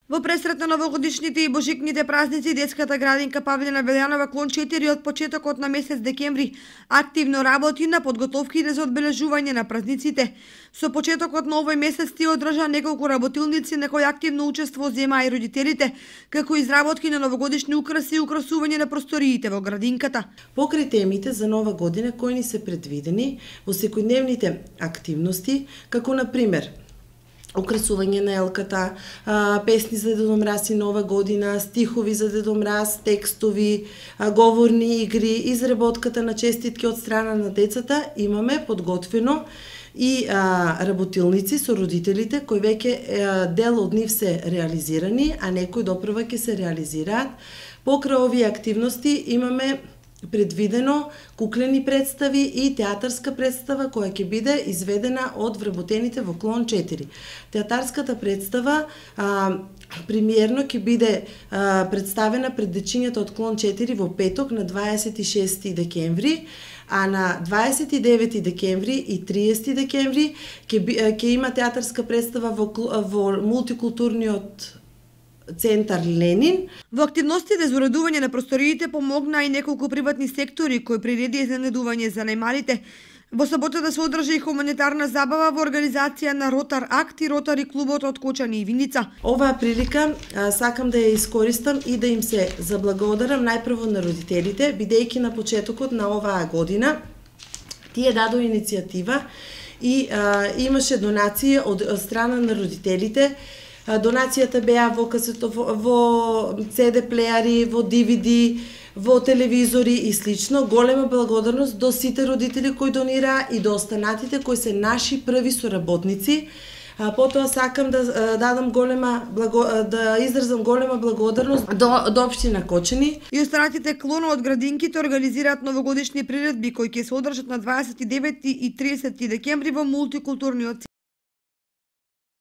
Во пресрет на новогодишните и божикните празници, детската градинка Павлина Велјанова клон 4 од почетокот на месец декември активно работи на подготовките за одбележување на празниците. Со почетокот на овој месец ти одржа неколку работилници на кои активно учество земаа и родителите, како изработки на новогодишни украси и украсување на просториите во градинката. Покрај темите за нова година кои ни се предвидени во секојдневните активности, како на пример украсување на елката, песни за Дедо Мраз и Нова година, стихови за Дедо Мраз, текстови, говорни игри, изработката на честитки од страна на децата, имаме подготвено и работилници со родителите кои веќе дел од нив се реализирани, а некои допрва ќе се реализираат. Покрај овие активности имаме предвидено куклени представи и театарска представа која ќе биде изведена од вработените во клон 4. Театарската представа премиерно ќе биде представена пред дечињата од клон 4 во петок на 26 декември, а на 29 декември и 30 декември ќе има театарска представа во мултикултурниот Центар Ленин. Во активностите за уредување на просториите помогнаа и неколку приватни сектори кои приреди изненадување за најмалите. Во саботата се одржа и хуманитарна забава во организација на Ротар Акт и Ротари клубот од Кочани и Виница. Оваа прилика сакам да ја искористам и да им се заблагодарам најпрво на родителите, бидејќи на почетокот на оваа година тие дадоа иницијатива и имаше донации од страна на родителите. Донацијата беа во CD плејари, во DVD, во телевизори и слично. Голема благодарност до сите родители кои донираа и до останатите кои се наши први соработници. Потоа сакам да изразам голема благодарност до општина Кочани. И останатите клона од градинките организираат новогодишни приредби кои ќе се одржат на 29 и 30 декември во мултикултурниот